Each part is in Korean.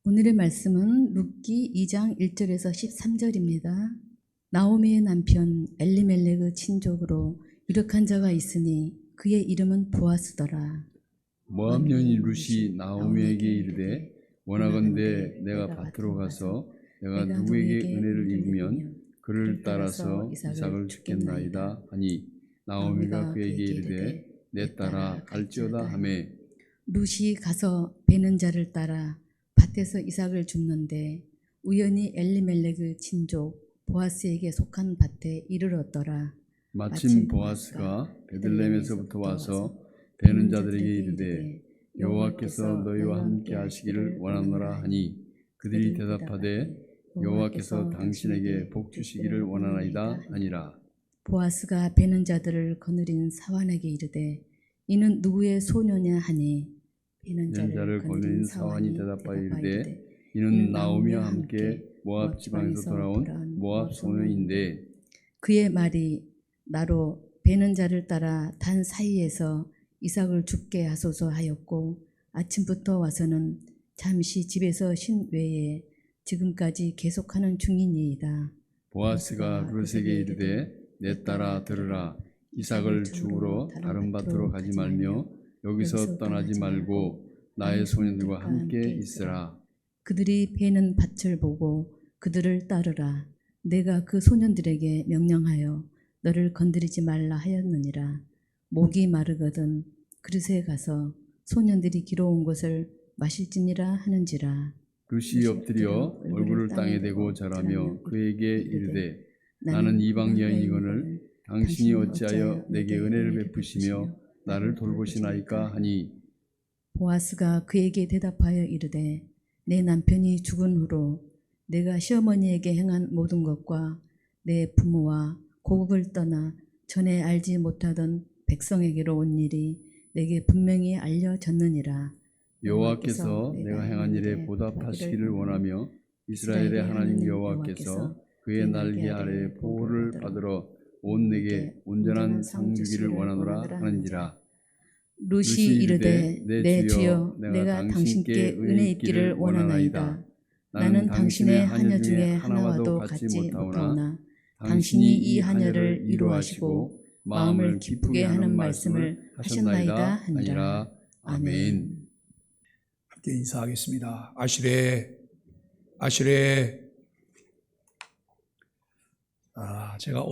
오늘의 말씀은 룻기 2장 1절에서 13절입니다. 나오미의 남편 엘리멜렉의 친족으로 유력한 자가 있으니 그의 이름은 보아스더라. 모압 여인 룻이 나오미에게 이르되 원하건대 내가 밭으로 가서 내가 누구에게 은혜를 입으면 그를 따라서 이삭을 주겠나이다 하니 나오미가 그에게 이르되 내 딸아 갈지어다 하매 룻이 가서 베는 자를 따라 밭에서 이삭을 줍는데 우연히 엘리멜렉의 친족 보아스에게 속한 밭에 이르렀더라. 마침 보아스가 베들레헴에서부터 와서 베는 자들에게 이르되 여호와께서 너희와 함께 하시기를 원하노라 하니 그들이 대답하되 여호와께서 당신에게 복 주시기를 원하나이다 하니라. 보아스가 베는 자들을 거느린 사환에게 이르되 이는 누구의 소녀냐 하니 베는 자를 거느린 사환이 대답하여 이르되 이는 나오미와 함께 모압 지방에서 돌아온 모압 소녀인데 그의 말이 나로 베는 자를 따라 단 사이에서 이삭을 죽게 하소서 하였고 아침부터 와서는 잠시 집에서 쉰 외에 지금까지 계속하는 중이니이다. 보아스가 룻에게 이르되 내 딸아 들으라 이삭을 주우러 다른 밭으로 가지 말며 여기서 떠나지 말고 나의 소년들과 함께 있으라. 그들이 베는 밭을 보고 그들을 따르라. 내가 그 소년들에게 명령하여 너를 건드리지 말라 하였느니라. 목이 마르거든 그릇에 가서 소년들이 기러온 것을 마실지니라 하는지라. 룻이 엎드려 얼굴을 땅에 대고 절하며 그에게 이르되 나는 이방 여인이거늘 당신이 어찌하여 내게 은혜를 베푸시며 나를 돌보시나이까 하니 보아스가 그에게 대답하여 이르되 내 남편이 죽은 후로 내가 시어머니에게 행한 모든 것과 내 부모와 고국을 떠나 전에 알지 못하던 백성에게로 온 일이 내게 분명히 알려졌느니라. 여호와께서 내가 행한 일에 보답하시기를 원하며 이스라엘의 하나님 여호와께서 그의 날개 아래 보호를 받으러 온 내게 온전한 상 주기를 원하노라 하는지라. 룻이 이르되 내 주여 내가 당신께 은혜 입기를 원하나이다. 나는 당신의 하녀 중에 하나와도 같지 못하오나 당신이 이 하녀를 이루하시고 마음을 기쁘게 하는 말씀을 하셨나이다 하니라. 아멘. 함께 인사하겠습니다. 아시레 아시레. 제가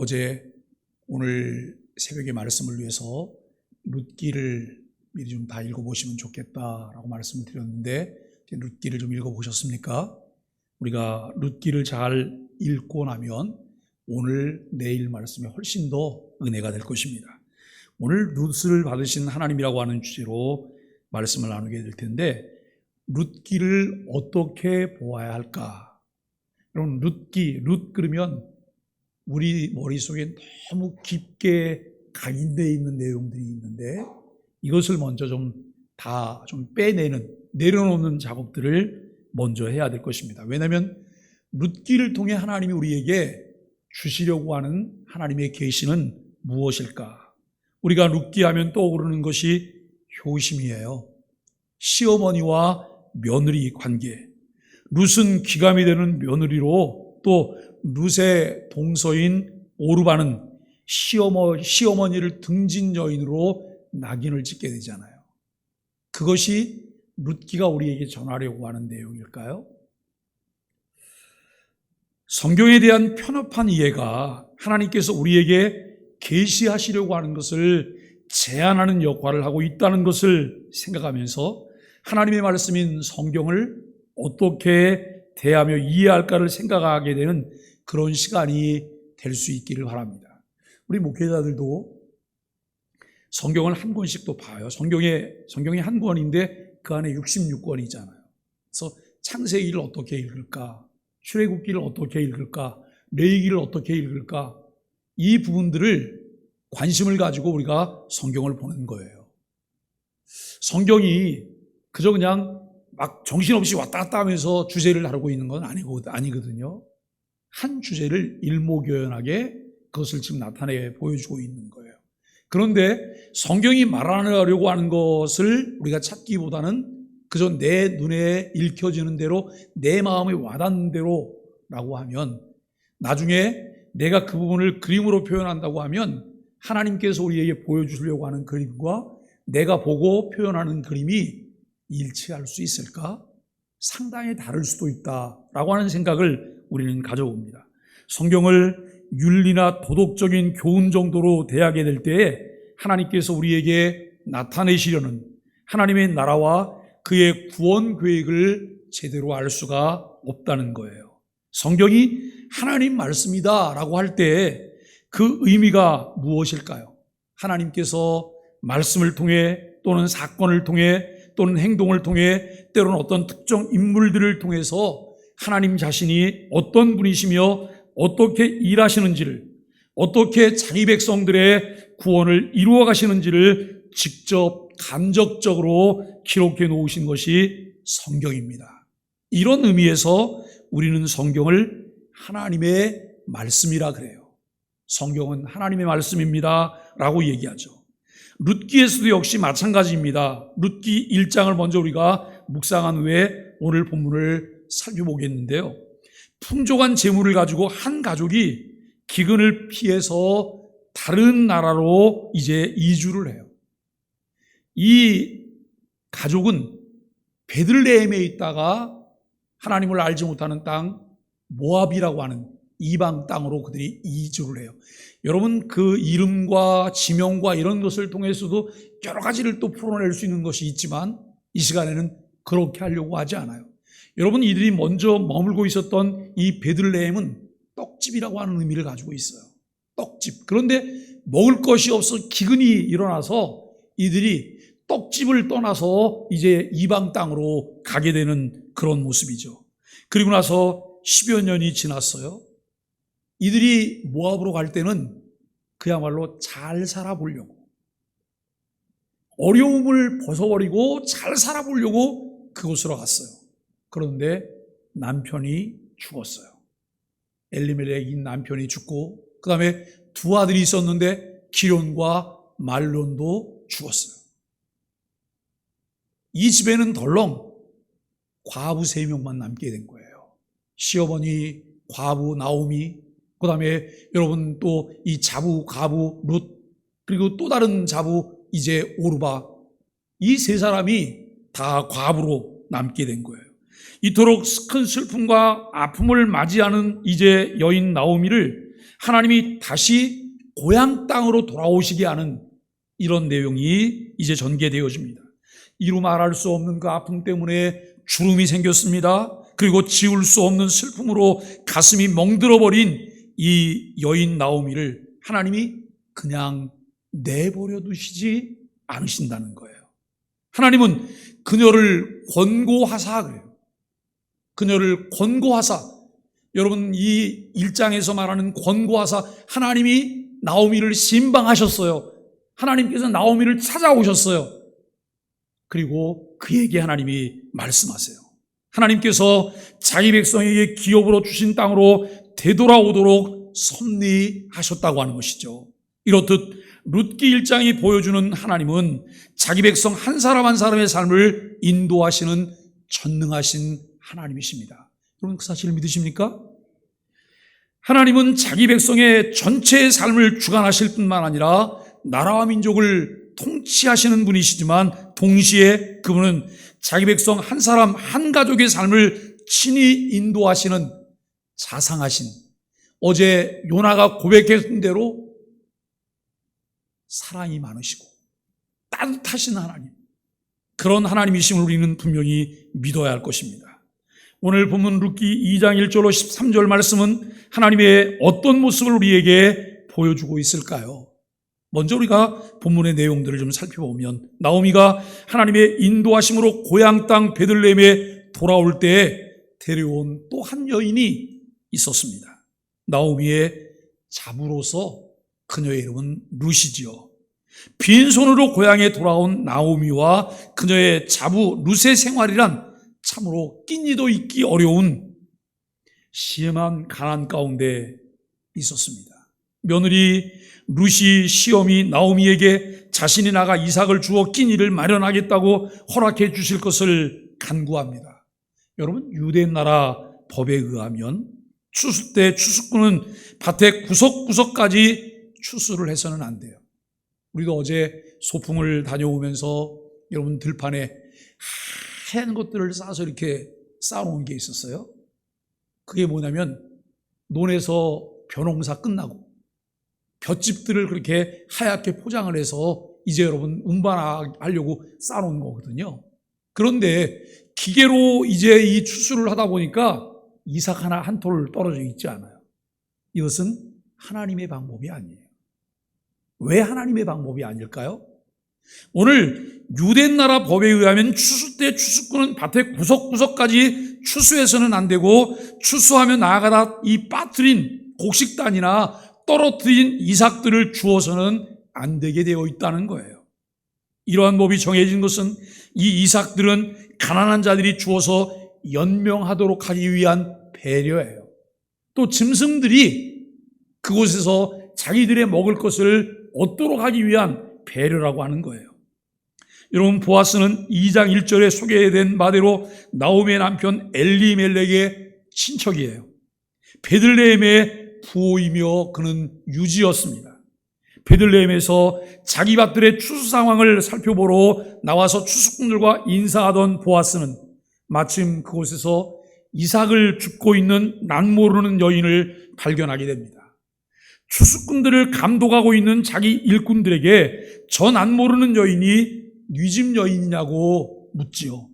오늘 새벽에 말씀을 위해서 룻기를 미리 좀 다 읽어보시면 좋겠다라고 말씀을 드렸는데 룻기를 좀 읽어보셨습니까? 우리가 룻기를 잘 읽고 나면 오늘 내일 말씀이 훨씬 더 은혜가 될 것입니다. 오늘 룻을 받으신 하나님이라고 하는 주제로 말씀을 나누게 될 텐데 룻기를 어떻게 보아야 할까? 여러분 룻 그러면 우리 머릿속에 너무 깊게 각인되어 있는 내용들이 있는데 이것을 먼저 좀 빼내는, 내려놓는 작업들을 먼저 해야 될 것입니다. 왜냐하면 룻기를 통해 하나님이 우리에게 주시려고 하는 하나님의 계시는 무엇일까? 우리가 룻기 하면 떠오르는 것이 효심이에요. 시어머니와 며느리 관계. 룻은 귀감이 되는 며느리로 또 룻의 동서인 오르바는 시어머니를 등진 여인으로 낙인을 찍게 되잖아요. 그것이 룻기가 우리에게 전하려고 하는 내용일까요? 성경에 대한 편협한 이해가 하나님께서 우리에게 계시하시려고 하는 것을 제한하는 역할을 하고 있다는 것을 생각하면서 하나님의 말씀인 성경을 어떻게 대하며 이해할까를 생각하게 되는 그런 시간이 될 수 있기를 바랍니다. 우리 목회자들도 성경을 한 권씩 또 봐요. 성경이 한 권인데 그 안에 66권이잖아요. 그래서 창세기를 어떻게 읽을까? 출애굽기를 어떻게 읽을까? 레위기를 어떻게 읽을까? 이 부분들을 관심을 가지고 우리가 성경을 보는 거예요. 성경이 그저 그냥 막 정신없이 왔다 갔다 하면서 주제를 다루고 있는 건 아니거든요. 한 주제를 일목요연하게 그것을 지금 나타내 보여주고 있는 거예요. 그런데 성경이 말하려고 하는 것을 우리가 찾기보다는 그저 내 눈에 읽혀지는 대로 내 마음에 와닿는 대로 라고 하면 나중에 내가 그 부분을 그림으로 표현한다고 하면 하나님께서 우리에게 보여주려고 하는 그림과 내가 보고 표현하는 그림이 일치할 수 있을까? 상당히 다를 수도 있다라고 하는 생각을 우리는 가져봅니다. 성경을 윤리나 도덕적인 교훈 정도로 대하게 될 때에 하나님께서 우리에게 나타내시려는 하나님의 나라와 그의 구원 계획을 제대로 알 수가 없다는 거예요. 성경이 하나님 말씀이다 라고 할 때 그 의미가 무엇일까요? 하나님께서 말씀을 통해 또는 사건을 통해 또는 행동을 통해 때로는 어떤 특정 인물들을 통해서 하나님 자신이 어떤 분이시며 어떻게 일하시는지를, 어떻게 자기 백성들의 구원을 이루어 가시는지를 직접 간접적으로 기록해 놓으신 것이 성경입니다. 이런 의미에서 우리는 성경을 하나님의 말씀이라 그래요. 성경은 하나님의 말씀입니다 라고 얘기하죠. 룻기에서도 역시 마찬가지입니다. 룻기 1장을 먼저 우리가 묵상한 후에 오늘 본문을 살펴보겠는데요. 풍족한 재물을 가지고 한 가족이 기근을 피해서 다른 나라로 이제 이주를 해요. 이 가족은 베들레헴에 있다가 하나님을 알지 못하는 땅 모압이라고 하는 이방 땅으로 그들이 이주를 해요. 여러분, 그 이름과 지명과 이런 것을 통해서도 여러 가지를 또 풀어낼 수 있는 것이 있지만 이 시간에는 그렇게 하려고 하지 않아요. 여러분, 이들이 먼저 머물고 있었던 이 베들레헴은 떡집이라고 하는 의미를 가지고 있어요. 떡집. 그런데 먹을 것이 없어 기근이 일어나서 이들이 떡집을 떠나서 이제 이방 땅으로 가게 되는 그런 모습이죠. 그리고 나서 10여 년이 지났어요. 이들이 모압으로 갈 때는 그야말로 잘 살아보려고, 어려움을 벗어버리고 잘 살아보려고 그곳으로 갔어요. 그런데 남편이 죽었어요. 엘리멜렉인 남편이 죽고 그 다음에 두 아들이 있었는데 기론과 말론도 죽었어요. 이 집에는 덜렁 과부 3명만 남게 된 거예요. 시어머니, 과부 나오미, 그 다음에 여러분 또 이 자부, 가부, 룻, 그리고 또 다른 자부 이제 오르바, 이 3사람이 다 과부로 남게 된 거예요. 이토록 큰 슬픔과 아픔을 맞이하는 이제 여인 나오미를 하나님이 다시 고향 땅으로 돌아오시게 하는 이런 내용이 이제 전개되어집니다. 이루 말할 수 없는 그 아픔 때문에 주름이 생겼습니다. 그리고 지울 수 없는 슬픔으로 가슴이 멍들어버린 이 여인 나오미를 하나님이 그냥 내버려 두시지 않으신다는 거예요. 하나님은 그녀를 권고하사 그래요. 그녀를 권고하사, 여러분 이 1장에서 말하는 권고하사, 하나님이 나오미를 신방하셨어요. 하나님께서 나오미를 찾아오셨어요. 그리고 그에게 하나님이 말씀하세요. 하나님께서 자기 백성에게 기업으로 주신 땅으로 되돌아오도록 섭리하셨다고 하는 것이죠. 이렇듯 룻기 1장이 보여주는 하나님은 자기 백성 한 사람 한 사람의 삶을 인도하시는 전능하신 하나님이십니다. 여러분 그 사실을 믿으십니까? 하나님은 자기 백성의 전체의 삶을 주관하실 뿐만 아니라 나라와 민족을 통치하시는 분이시지만 동시에 그분은 자기 백성 한 사람 한 가족의 삶을 친히 인도하시는 자상하신, 어제 요나가 고백했던 대로 사랑이 많으시고 따뜻하신 하나님, 그런 하나님이심을 우리는 분명히 믿어야 할 것입니다. 오늘 본문 룻기 2장 1절로 13절 말씀은 하나님의 어떤 모습을 우리에게 보여주고 있을까요? 먼저 우리가 본문의 내용들을 좀 살펴보면 나오미가 하나님의 인도하심으로 고향 땅 베들레헴에 돌아올 때 데려온 또 한 여인이 있었습니다. 나오미의 자부로서 그녀의 이름은 룻이지요. 빈손으로 고향에 돌아온 나오미와 그녀의 자부 룻의 생활이란 참으로 끼니도 있기 어려운 심한 가난 가운데 있었습니다. 며느리 루시 시어미 나오미에게 자신이 나가 이삭을 주어 끼니를 마련하겠다고 허락해 주실 것을 간구합니다. 여러분, 유대 나라 법에 의하면 추수 때 추수꾼은 밭의 구석구석까지 추수를 해서는 안 돼요. 우리도 어제 소풍을 다녀오면서 여러분 들판에 하얀 것들을 싸서 이렇게 쌓아놓은 게 있었어요. 그게 뭐냐면 논에서 벼농사 끝나고 볏짚들을 그렇게 하얗게 포장을 해서 이제 여러분 운반하려고 쌓아놓은 거거든요. 그런데 기계로 이제 이 추수를 하다 보니까 이삭 하나 한 톨 떨어져 있지 않아요. 이것은 하나님의 방법이 아니에요. 왜 하나님의 방법이 아닐까요? 오늘 유대 나라 법에 의하면 추수 때 추수꾼은 밭의 구석구석까지 추수해서는 안 되고, 추수하며 나아가다 이 빠뜨린 곡식단이나 떨어뜨린 이삭들을 주어서는 안 되게 되어 있다는 거예요. 이러한 법이 정해진 것은 이 이삭들은 가난한 자들이 주어서 연명하도록 하기 위한 배려예요. 또 짐승들이 그곳에서 자기들의 먹을 것을 얻도록 하기 위한 배려라고 하는 거예요. 여러분, 보아스는 2장 1절에 소개된 바대로 나오미의 남편 엘리멜렉의 친척이에요. 베들레헴의 부호이며 그는 유지였습니다. 베들레헴에서 자기 밭들의 추수 상황을 살펴보러 나와서 추수꾼들과 인사하던 보아스는 마침 그곳에서 이삭을 줍고 있는 낯모르는 여인을 발견하게 됩니다. 추수꾼들을 감독하고 있는 자기 일꾼들에게 저 낯모르는 여인이 네 집 여인이냐고 묻지요.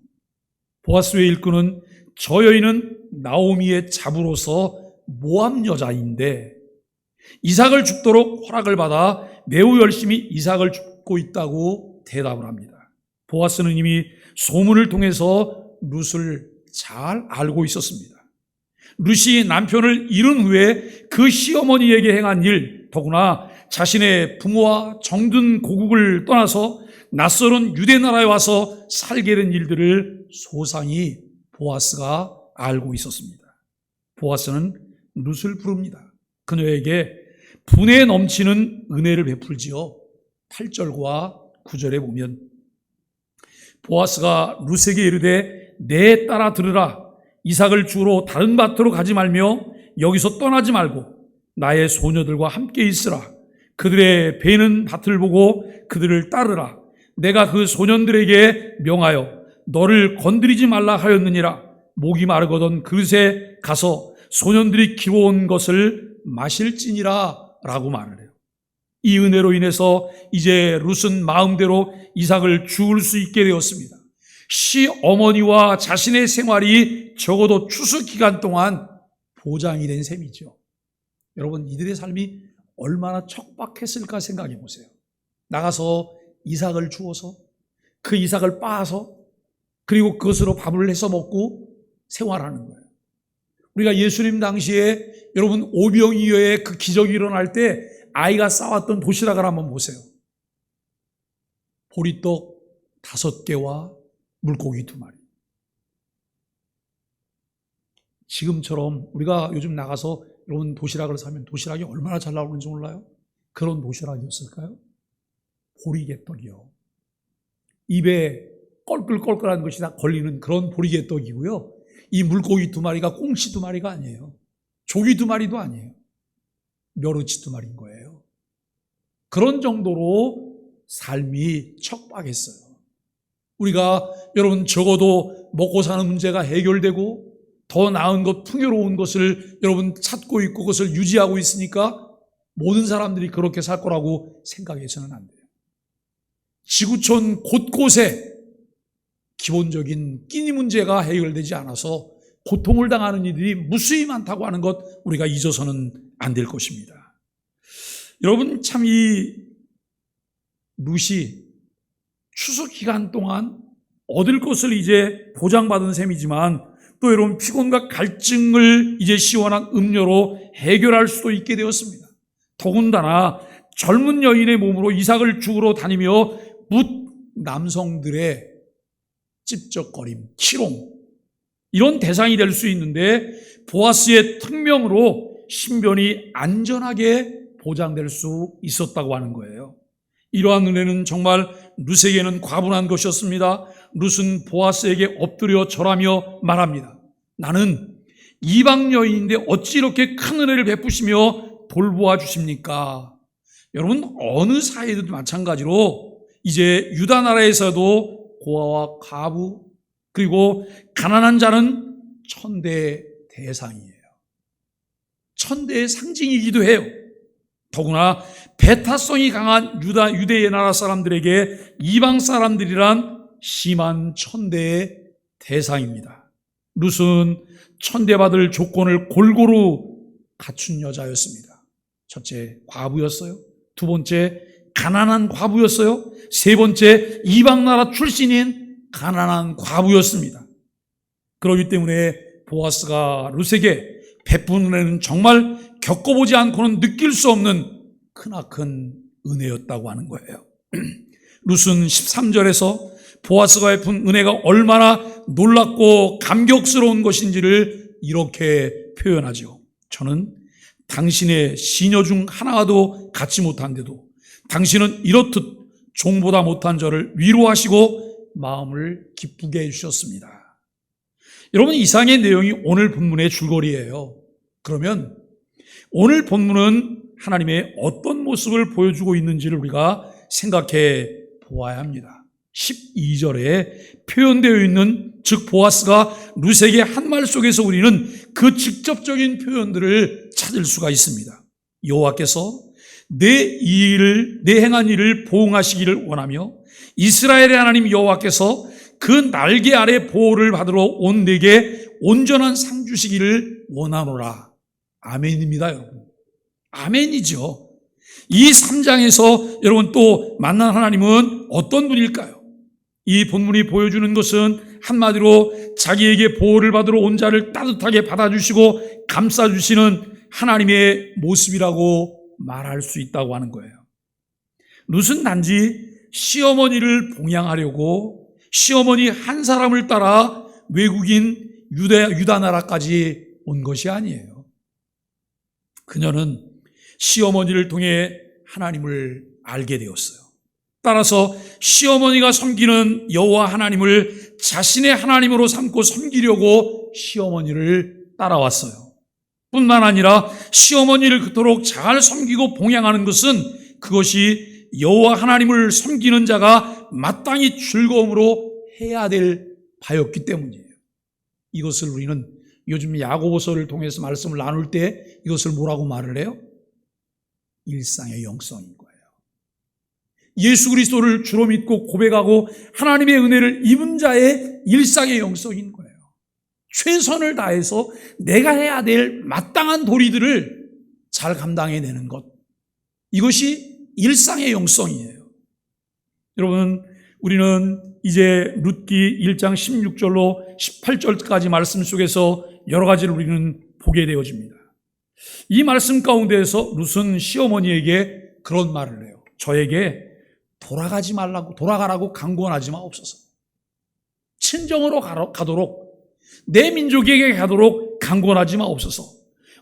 보아스의 일꾼은 저 여인은 나오미의 자부로서 모함 여자인데 이삭을 줍도록 허락을 받아 매우 열심히 이삭을 줍고 있다고 대답을 합니다. 보아스는 이미 소문을 통해서 룻을 잘 알고 있었습니다. 룻이 남편을 잃은 후에 그 시어머니에게 행한 일, 더구나 자신의 부모와 정든 고국을 떠나서 낯설은 유대 나라에 와서 살게 된 일들을 소상히 보아스가 알고 있었습니다. 보아스는 룻을 부릅니다. 그녀에게 분에 넘치는 은혜를 베풀지요. 8절과 9절에 보면 보아스가 룻에게 이르되 내 딸아 들으라. 이삭을 주우러 다른 밭으로 가지 말며 여기서 떠나지 말고 나의 소녀들과 함께 있으라. 그들의 베는 밭을 보고 그들을 따르라. 내가 그 소년들에게 명하여 너를 건드리지 말라 하였느니라. 목이 마르거든 그릇에 가서 소년들이 키워온 것을 마실지니라 라고 말을 해요. 이 은혜로 인해서 이제 룻은 마음대로 이삭을 주울 수 있게 되었습니다. 시어머니와 자신의 생활이 적어도 추수 기간 동안 보장이 된 셈이죠. 여러분, 이들의 삶이 얼마나 척박했을까 생각해 보세요. 나가서 이삭을 주워서 그 이삭을 빻아서 그리고 그것으로 밥을 해서 먹고 생활하는 거예요. 우리가 예수님 당시에 여러분 오병이어의 그 기적이 일어날 때 아이가 싸왔던 도시락을 한번 보세요. 보리떡 5개와 물고기 2마리. 지금처럼 우리가 요즘 나가서 여러분 도시락을 사면 도시락이 얼마나 잘 나오는지 몰라요? 그런 도시락이었을까요? 보리개떡이요. 입에 껄끌껄끌한 것이 다 걸리는 그런 보리개떡이고요. 이 물고기 2마리가 꽁치 2마리가 아니에요. 조기 2마리도 아니에요. 멸우치 2마리인 거예요. 그런 정도로 삶이 척박했어요. 우리가 여러분 적어도 먹고 사는 문제가 해결되고 더 나은 것, 풍요로운 것을 여러분 찾고 있고 그것을 유지하고 있으니까 모든 사람들이 그렇게 살 거라고 생각해서는 안 돼요. 지구촌 곳곳에 기본적인 끼니 문제가 해결되지 않아서 고통을 당하는 이들이 무수히 많다고 하는 것 우리가 잊어서는 안 될 것입니다. 여러분, 참 이 룻이 추수 기간 동안 얻을 것을 이제 보장받은 셈이지만 또 여러분 피곤과 갈증을 이제 시원한 음료로 해결할 수도 있게 되었습니다. 더군다나 젊은 여인의 몸으로 이삭을 주우러 다니며 뭇 남성들의 찝쩍거림, 키롱 이런 대상이 될 수 있는데 보아스의 특명으로 신변이 안전하게 보장될 수 있었다고 하는 거예요. 이러한 은혜는 정말 룻에게는 과분한 것이었습니다. 룻은 보아스에게 엎드려 절하며 말합니다. 나는 이방 여인인데 어찌 이렇게 큰 은혜를 베푸시며 돌보아 주십니까? 여러분, 어느 사회에도 마찬가지로 이제 유다 나라에서도 고아와 과부 그리고 가난한 자는 천대의 대상이에요. 천대의 상징이기도 해요. 더구나 배타성이 강한 유대의 나라 사람들에게 이방 사람들이란 심한 천대의 대상입니다. 룻은 천대받을 조건을 골고루 갖춘 여자였습니다. 첫째, 과부였어요. 두 번째, 가난한 과부였어요. 세 번째, 이방 나라 출신인 가난한 과부였습니다. 그렇기 때문에 보아스가 룻에게 베푼 은혜는 정말 겪어보지 않고는 느낄 수 없는 크나큰 은혜였다고 하는 거예요. 룻은 13절에서 보아스가 베푼 은혜가 얼마나 놀랍고 감격스러운 것인지를 이렇게 표현하죠. 저는 당신의 시녀 중 하나와도 같지 못한데도 당신은 이렇듯 종보다 못한 저를 위로하시고 마음을 기쁘게 해주셨습니다. 여러분, 이상의 내용이 오늘 본문의 줄거리예요. 그러면 오늘 본문은 하나님의 어떤 모습을 보여주고 있는지를 우리가 생각해 보아야 합니다. 12절에 표현되어 있는, 즉 보아스가 룻에게 한 말 속에서 우리는 그 직접적인 표현들을 찾을 수가 있습니다. 여호와께서 내 행한 일을 보응하시기를 원하며 이스라엘의 하나님 여호와께서 그 날개 아래 보호를 받으러 온 내게 온전한 상 주시기를 원하노라. 아멘입니다, 여러분. 아멘이죠. 이 3장에서 여러분 또 만난 하나님은 어떤 분일까요? 이 본문이 보여주는 것은 한마디로 자기에게 보호를 받으러 온 자를 따뜻하게 받아주시고 감싸주시는 하나님의 모습이라고 말할 수 있다고 하는 거예요. 룻은 단지 시어머니를 봉양하려고 시어머니 한 사람을 따라 외국인 유다 나라까지 온 것이 아니에요. 그녀는 시어머니를 통해 하나님을 알게 되었어요. 따라서 시어머니가 섬기는 여호와 하나님을 자신의 하나님으로 삼고 섬기려고 시어머니를 따라왔어요. 뿐만 아니라 시어머니를 그토록 잘 섬기고 봉양하는 것은 그것이 여호와 하나님을 섬기는 자가 마땅히 즐거움으로 해야 될 바였기 때문이에요. 이것을 우리는 요즘 야고보서를 통해서 말씀을 나눌 때 이것을 뭐라고 말을 해요? 일상의 영성인 거예요. 예수 그리스도를 주로 믿고 고백하고 하나님의 은혜를 입은 자의 일상의 영성인 거예요. 최선을 다해서 내가 해야 될 마땅한 도리들을 잘 감당해내는 것, 이것이 일상의 영성이에요. 여러분, 우리는 이제 룻기 1장 16절로 18절까지 말씀 속에서 여러 가지를 우리는 보게 되어집니다. 이 말씀 가운데에서 룻은 시어머니에게 그런 말을 해요. 저에게 돌아가라고 강권하지 마옵소서. 친정으로 가도록, 내 민족에게 가도록 강권하지 마옵소서.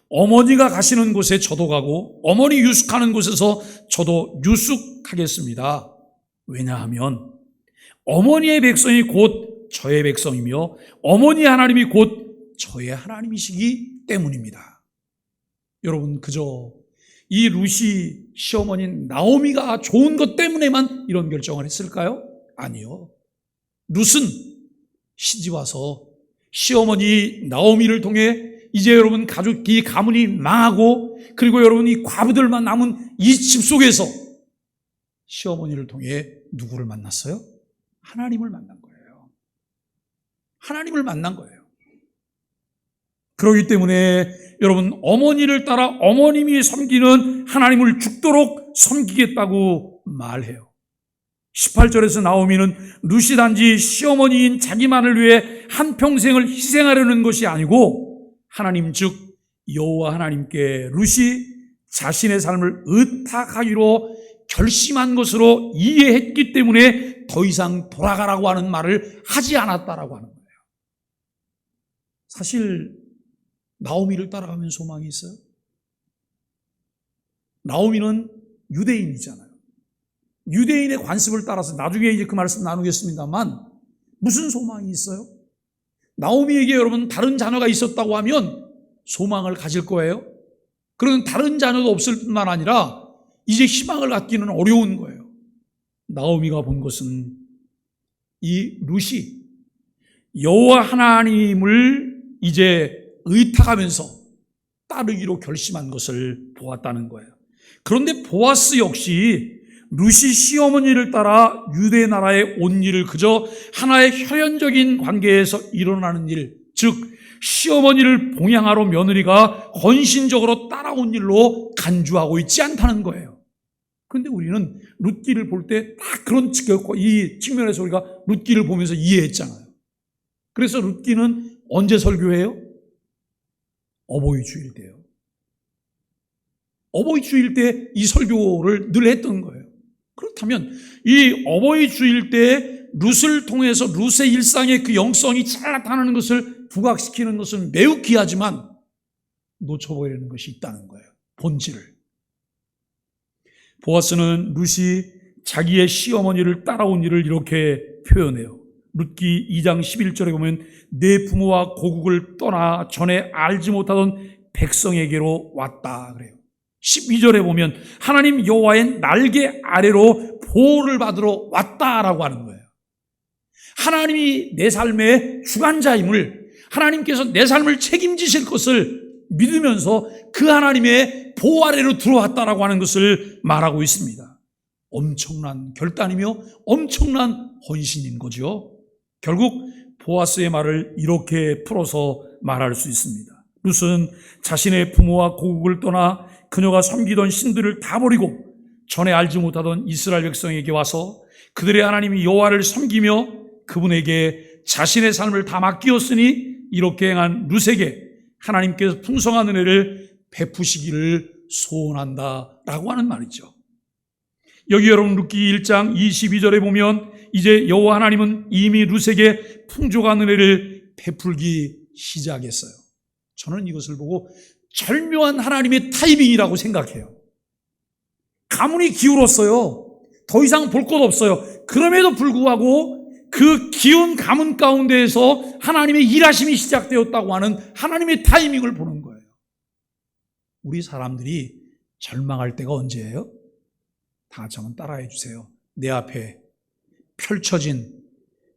어머니가 가시는 곳에 저도 가고 어머니 유숙하는 곳에서 저도 유숙하겠습니다. 왜냐하면 어머니의 백성이 곧 저의 백성이며 어머니의 하나님이 곧 저의 하나님이시기 때문입니다. 여러분, 그저 이 룻이 시어머니 나오미가 좋은 것 때문에만 이런 결정을 했을까요? 아니요. 룻은 시집와서 시어머니 나오미를 통해 이제 여러분 이 가문이 망하고, 그리고 여러분 이 과부들만 남은 이 집 속에서 시어머니를 통해 누구를 만났어요? 하나님을 만난 거예요. 하나님을 만난 거예요. 그렇기 때문에 여러분, 어머니를 따라 어머님이 섬기는 하나님을 죽도록 섬기겠다고 말해요. 18절에서 나오미는 룻이 단지 시어머니인 자기만을 위해 한평생을 희생하려는 것이 아니고 하나님 즉 여호와 하나님께 룻이 자신의 삶을 의탁하기로 결심한 것으로 이해했기 때문에 더 이상 돌아가라고 하는 말을 하지 않았다라고 하는 거예요. 사실 나오미를 따라가면 소망이 있어요? 나오미는 유대인이잖아요. 유대인의 관습을 따라서 나중에 이제 그 말씀 나누겠습니다만 무슨 소망이 있어요? 나오미에게 여러분 다른 자녀가 있었다고 하면 소망을 가질 거예요. 그런 다른 자녀도 없을 뿐만 아니라 이제 희망을 갖기는 어려운 거예요. 나오미가 본 것은 이 룻이 여호와 하나님을 이제 의탁하면서 따르기로 결심한 것을 보았다는 거예요. 그런데 보아스 역시 룻이 시어머니를 따라 유대 나라에 온 일을 그저 하나의 혈연적인 관계에서 일어나는 일, 즉 시어머니를 봉양하러 며느리가 헌신적으로 따라온 일로 간주하고 있지 않다는 거예요. 그런데 우리는 룻기를 볼 때 딱 그런 이 측면에서 우리가 룻기를 보면서 이해했잖아요. 그래서 룻기는 언제 설교해요? 어버이 주일 때요. 어버이 주일 때 이 설교를 늘 했던 거예요. 그렇다면 이 어버이 주일 때 룻을 통해서 룻의 일상의 그 영성이 잘 나타나는 것을 부각시키는 것은 매우 귀하지만 놓쳐버리는 것이 있다는 거예요. 본질을. 보아스는 룻이 자기의 시어머니를 따라온 일을 이렇게 표현해요. 룻기 2장 11절에 보면 내 부모와 고국을 떠나 전에 알지 못하던 백성에게로 왔다 그래요. 12절에 보면 하나님 여호와의 날개 아래로 보호를 받으러 왔다라고 하는 거예요. 하나님이 내 삶의 주관자임을, 하나님께서 내 삶을 책임지실 것을 믿으면서 그 하나님의 보호 아래로 들어왔다라고 하는 것을 말하고 있습니다. 엄청난 결단이며 엄청난 헌신인 거죠. 결국 보아스의 말을 이렇게 풀어서 말할 수 있습니다. 룻은 자신의 부모와 고국을 떠나 그녀가 섬기던 신들을 다 버리고 전에 알지 못하던 이스라엘 백성에게 와서 그들의 하나님 여호와를 섬기며 그분에게 자신의 삶을 다 맡기었으니 이렇게 행한 룻에게 하나님께서 풍성한 은혜를 베푸시기를 소원한다라고 하는 말이죠. 여기 여러분 룻기 1장 22절에 보면 이제 여호와 하나님은 이미 룻에게 풍족한 은혜를 베풀기 시작했어요. 저는 이것을 보고 절묘한 하나님의 타이밍이라고 생각해요. 가문이 기울었어요. 더 이상 볼 것 없어요. 그럼에도 불구하고 그 기운 가문 가운데에서 하나님의 일하심이 시작되었다고 하는 하나님의 타이밍을 보는 거예요. 우리 사람들이 절망할 때가 언제예요? 다 같이 한번 따라해 주세요. 내 앞에 펼쳐진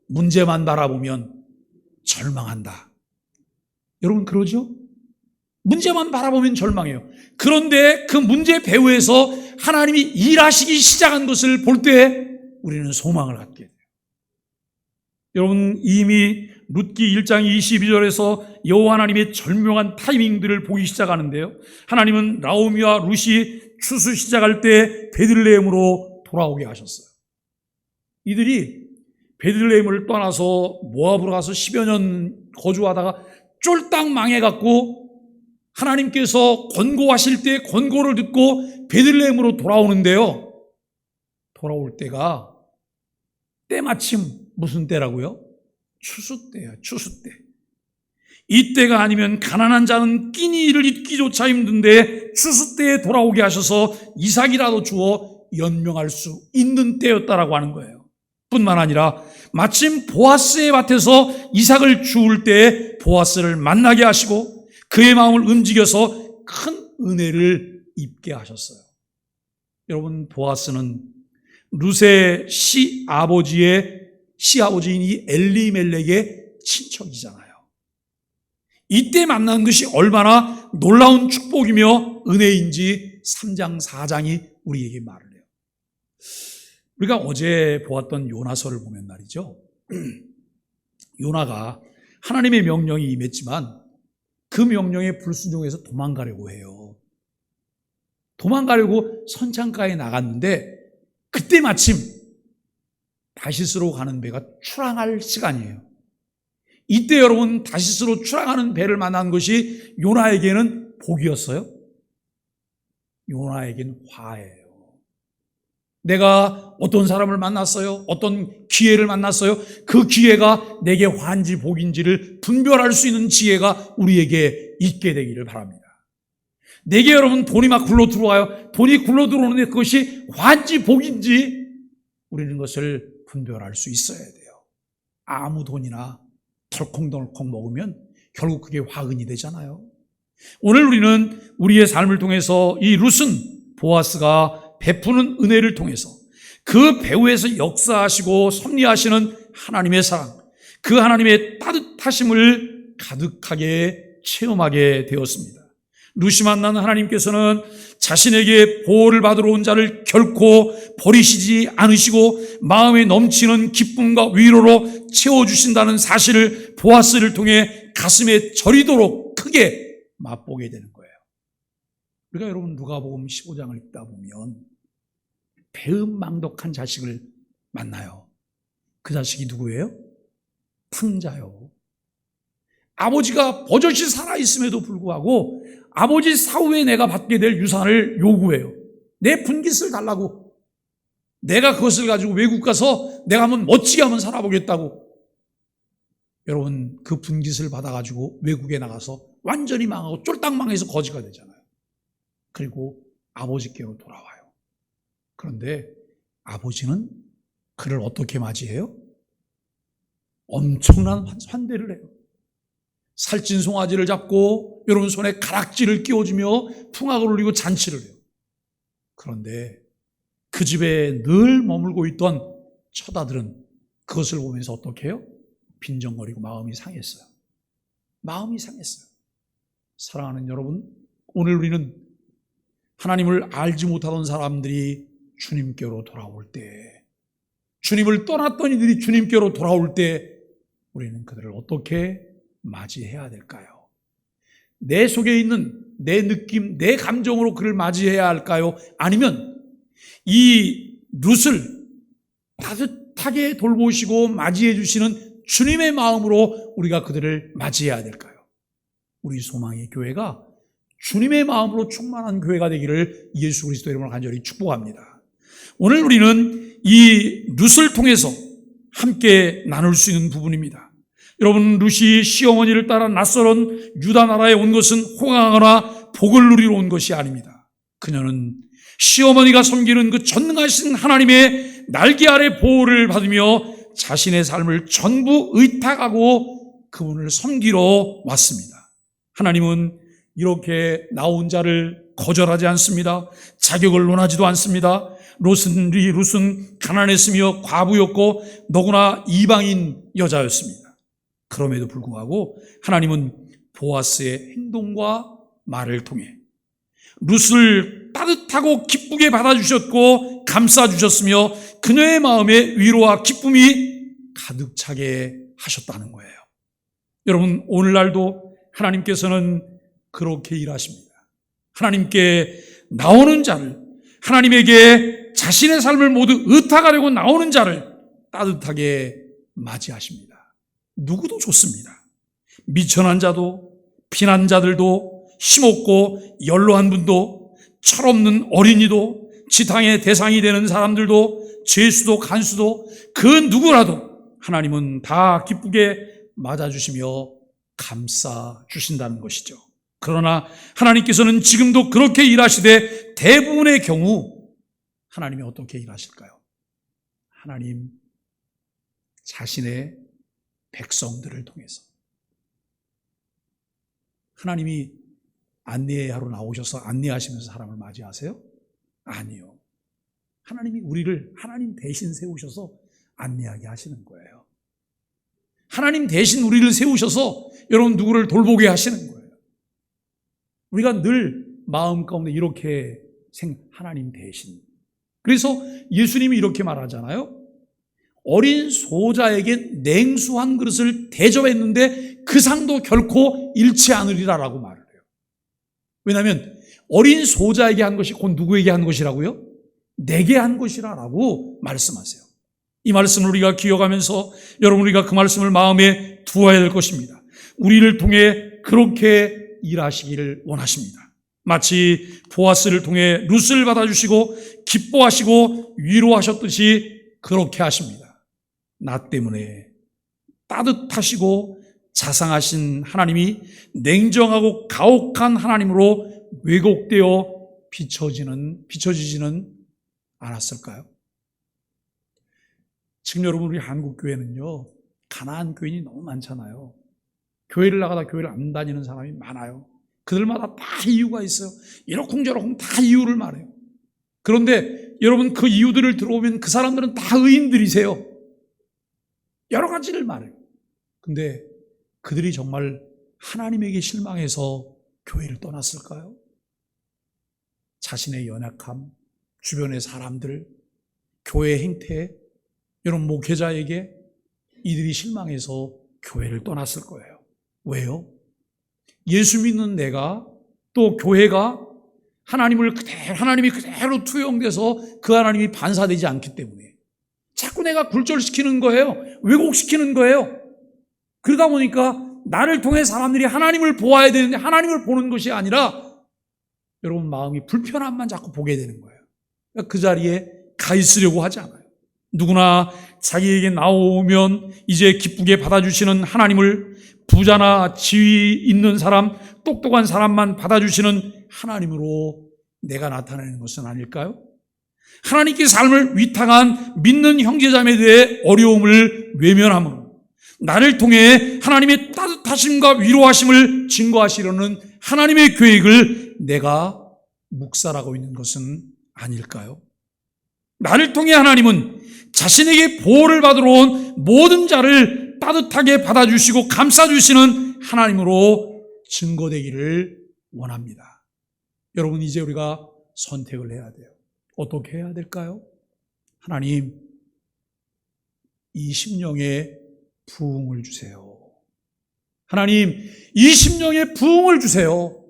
문제만 바라보면 절망한다. 여러분 그러죠? 문제만 바라보면 절망해요. 그런데 그 문제 배후에서 하나님이 일하시기 시작한 것을 볼 때 우리는 소망을 갖게 돼요. 여러분 이미 룻기 1장 22절에서 여호와 하나님의 절묘한 타이밍들을 보기 시작하는데요. 하나님은 나오미와 룻이 추수 시작할 때 베들레헴으로 돌아오게 하셨어요. 이들이 베들레헴을 떠나서 모압으로 가서 10여 년 거주하다가 쫄딱 망해갖고 하나님께서 권고하실 때 권고를 듣고 베들레헴으로 돌아오는데요. 돌아올 때가 때마침 무슨 때라고요? 추수 때예요. 추수 때. 이때가 아니면 가난한 자는 끼니를 잊기조차 힘든데 추수 때에 돌아오게 하셔서 이삭이라도 주어 연명할 수 있는 때였다라고 하는 거예요. 뿐만 아니라 마침 보아스의 밭에서 이삭을 주울 때 보아스를 만나게 하시고 그의 마음을 움직여서 큰 은혜를 입게 하셨어요. 여러분 보아스는 룻의 시아버지인 이 엘리멜렉의 친척이잖아요. 이때 만난 것이 얼마나 놀라운 축복이며 은혜인지 3장 4장이 우리에게 말을 해요. 우리가 어제 보았던 요나서를 보면 말이죠. 요나가 하나님의 명령이 임했지만 그 명령에 불순종해서 도망가려고 해요. 도망가려고 선창가에 나갔는데 그때 마침 다시스로 가는 배가 출항할 시간이에요. 이때 여러분 다시스로 출항하는 배를 만난 것이 요나에게는 복이었어요? 요나에게는 화예요. 내가 어떤 사람을 만났어요? 어떤 기회를 만났어요? 그 기회가 내게 화인지 복인지를 분별할 수 있는 지혜가 우리에게 있게 되기를 바랍니다. 내게 여러분 돈이 막 굴러 들어와요. 돈이 굴러 들어오는데 그것이 환지 복인지 우리는 그것을 분별할 수 있어야 돼요. 아무 돈이나 덜컹덜컹 먹으면 결국 그게 화근이 되잖아요. 오늘 우리는 우리의 삶을 통해서 이 룻은 보아스가 베푸는 은혜를 통해서 그 배후에서 역사하시고 섭리하시는 하나님의 사랑, 그 하나님의 따뜻하심을 가득하게 체험하게 되었습니다. 룻이 만난 하나님께서는 자신에게 보호를 받으러 온 자를 결코 버리시지 않으시고 마음에 넘치는 기쁨과 위로로 채워주신다는 사실을 보아스를 통해 가슴에 저리도록 크게 맛보게 되는 거예요. 우리가 여러분 누가복음 15장을 읽다 보면 배은망덕한 자식을 만나요. 그 자식이 누구예요? 탕자요. 아버지가 버젓이 살아있음에도 불구하고 아버지 사후에 내가 받게 될 유산을 요구해요. 내 분깃을 달라고. 내가 그것을 가지고 외국 가서 내가 한번 멋지게 한번 살아보겠다고. 여러분 그 분깃을 받아가지고 외국에 나가서 완전히 망하고 쫄딱 망해서 거지가 되잖아요. 그리고 아버지께로 돌아와요. 그런데 아버지는 그를 어떻게 맞이해요? 엄청난 환대를 해요. 살찐 송아지를 잡고 여러분 손에 가락지를 끼워주며 풍악을 울리고 잔치를 해요. 그런데 그 집에 늘 머물고 있던 처자들은 그것을 보면서 어떻게 해요? 빈정거리고 마음이 상했어요. 마음이 상했어요. 사랑하는 여러분, 오늘 우리는 하나님을 알지 못하던 사람들이 주님께로 돌아올 때, 주님을 떠났던 이들이 주님께로 돌아올 때 우리는 그들을 어떻게 맞이해야 될까요? 내 속에 있는 내 느낌, 내 감정으로 그를 맞이해야 할까요? 아니면 이 룻을 따뜻하게 돌보시고 맞이해 주시는 주님의 마음으로 우리가 그들을 맞이해야 될까요? 우리 소망의 교회가 주님의 마음으로 충만한 교회가 되기를 예수 그리스도 이름으로 간절히 축복합니다. 오늘 우리는 이 룻을 통해서 함께 나눌 수 있는 부분입니다. 여러분, 룻이 시어머니를 따라 낯설은 유다 나라에 온 것은 호강하거나 복을 누리러 온 것이 아닙니다. 그녀는 시어머니가 섬기는 그 전능하신 하나님의 날개 아래 보호를 받으며 자신의 삶을 전부 의탁하고 그분을 섬기러 왔습니다. 하나님은 이렇게 나온 자를 거절하지 않습니다. 자격을 논하지도 않습니다. 룻은 가난했으며 과부였고 너구나 이방인 여자였습니다. 그럼에도 불구하고 하나님은 보아스의 행동과 말을 통해 룻을 따뜻하고 기쁘게 받아주셨고 감싸주셨으며 그녀의 마음에 위로와 기쁨이 가득 차게 하셨다는 거예요. 여러분, 오늘날도 하나님께서는 그렇게 일하십니다. 하나님께 나오는 자를, 하나님에게 자신의 삶을 모두 의탁하려고 나오는 자를 따뜻하게 맞이하십니다. 누구도 좋습니다. 미천한 자도, 피난자들도, 힘없고 연로한 분도, 철없는 어린이도, 지탕의 대상이 되는 사람들도, 죄수도 간수도, 그 누구라도 하나님은 다 기쁘게 맞아주시며 감싸 주신다는 것이죠. 그러나 하나님께서는 지금도 그렇게 일하시되 대부분의 경우 하나님이 어떻게 일하실까요? 하나님 자신의 백성들을 통해서 하나님이 안내하러 나오셔서 안내하시면서 사람을 맞이하세요? 아니요. 하나님이 우리를 하나님 대신 세우셔서 안내하게 하시는 거예요. 하나님 대신 우리를 세우셔서 여러분 누구를 돌보게 하시는 거예요. 우리가 늘 마음 가운데 이렇게 하나님 대신. 그래서 예수님이 이렇게 말하잖아요. 어린 소자에게 냉수 한 그릇을 대접했는데 그 상도 결코 잃지 않으리라라고 말을 해요. 왜냐하면 어린 소자에게 한 것이 곧 누구에게 한 것이라고요? 내게 한 것이라고 말씀하세요. 이 말씀을 우리가 기억하면서 여러분 우리가 그 말씀을 마음에 두어야 될 것입니다. 우리를 통해 그렇게 일하시기를 원하십니다. 마치 보아스를 통해 룻을 받아주시고 기뻐하시고 위로하셨듯이 그렇게 하십니다. 나 때문에 따뜻하시고 자상하신 하나님이 냉정하고 가혹한 하나님으로 왜곡되어 비춰지지는 않았을까요? 지금 여러분, 우리 한국교회는요, 가난한 교인이 너무 많잖아요. 교회를 나가다 교회를 안 다니는 사람이 많아요. 그들마다 다 이유가 있어요. 이러쿵저러쿵 다 이유를 말해요. 그런데 여러분, 그 이유들을 들어보면 그 사람들은 다 의인들이세요. 여러 가지를 말해요. 근데 그들이 정말 하나님에게 실망해서 교회를 떠났을까요? 자신의 연약함, 주변의 사람들, 교회 행태, 여러분 목회자에게 이들이 실망해서 교회를 떠났을 거예요. 왜요? 예수 믿는 내가, 또 교회가 하나님이 그대로 투영돼서 그 하나님이 반사되지 않기 때문에 자꾸 내가 굴절시키는 거예요. 왜곡시키는 거예요. 그러다 보니까 나를 통해 사람들이 하나님을 보아야 되는데 하나님을 보는 것이 아니라 여러분 마음이 불편함만 자꾸 보게 되는 거예요. 그러니까 그 자리에 가 있으려고 하지 않아요. 누구나 자기에게 나오면 이제 기쁘게 받아주시는 하나님을, 부자나 지위 있는 사람, 똑똑한 사람만 받아주시는 하나님으로 내가 나타내는 것은 아닐까요? 하나님께 삶을 위탁한 믿는 형제자매들의 어려움을 외면함으로 나를 통해 하나님의 따뜻하심과 위로하심을 증거하시려는 하나님의 계획을 내가 묵살하고 있는 것은 아닐까요? 나를 통해 하나님은 자신에게 보호를 받으러 온 모든 자를 따뜻하게 받아주시고 감싸주시는 하나님으로 증거되기를 원합니다. 여러분, 이제 우리가 선택을 해야 돼요. 어떻게 해야 될까요? 하나님, 이 심령에 부흥을 주세요. 하나님, 이 심령에 부흥을 주세요.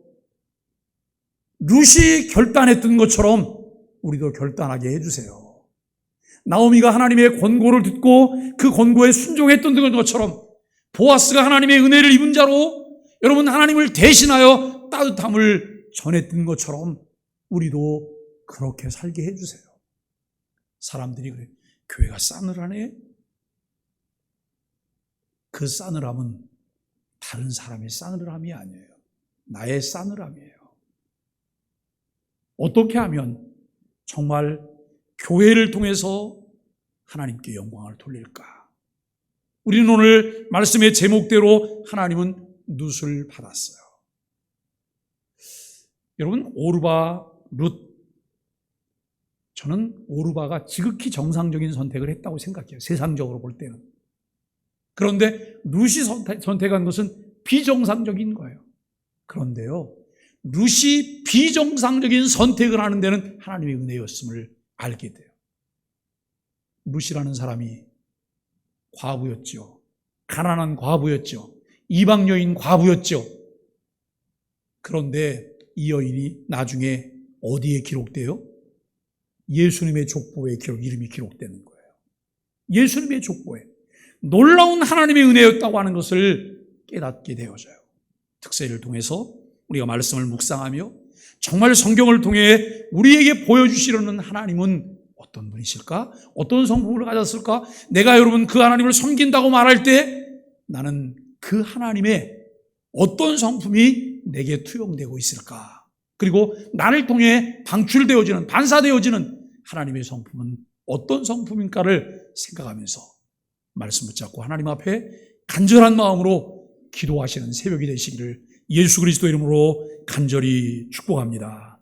룻이 결단했던 것처럼 우리도 결단하게 해주세요. 나오미가 하나님의 권고를 듣고 그 권고에 순종했던 것처럼 보아스가 하나님의 은혜를 입은 자로 여러분 하나님을 대신하여 따뜻함을 전했던 것처럼 우리도 그렇게 살게 해주세요. 사람들이 그래, 교회가 싸늘하네? 그 싸늘함은 다른 사람의 싸늘함이 아니에요. 나의 싸늘함이에요. 어떻게 하면 정말 교회를 통해서 하나님께 영광을 돌릴까? 우리는 오늘 말씀의 제목대로 하나님은 룻을 받았어요. 여러분, 오르바, 룻, 저는 오르바가 지극히 정상적인 선택을 했다고 생각해요. 세상적으로 볼 때는. 그런데 룻이 선택한 것은 비정상적인 거예요. 그런데요, 룻이 비정상적인 선택을 하는 데는 하나님의 은혜였음을 알게 돼요. 룻이라는 사람이 과부였죠. 가난한 과부였죠. 이방 여인 과부였죠. 그런데 이 여인이 나중에 어디에 기록돼요? 예수님의 족보에 이름이 기록되는 거예요. 예수님의 족보에 놀라운 하나님의 은혜였다고 하는 것을 깨닫게 되어져요. 특세를 통해서 우리가 말씀을 묵상하며 정말 성경을 통해 우리에게 보여주시려는 하나님은 어떤 분이실까? 어떤 성품을 가졌을까? 내가 여러분 그 하나님을 섬긴다고 말할 때 나는 그 하나님의 어떤 성품이 내게 투영되고 있을까? 그리고 나를 통해 방출되어지는, 반사되어지는 하나님의 성품은 어떤 성품인가를 생각하면서 말씀 붙잡고 하나님 앞에 간절한 마음으로 기도하시는 새벽이 되시기를 예수 그리스도 이름으로 간절히 축복합니다.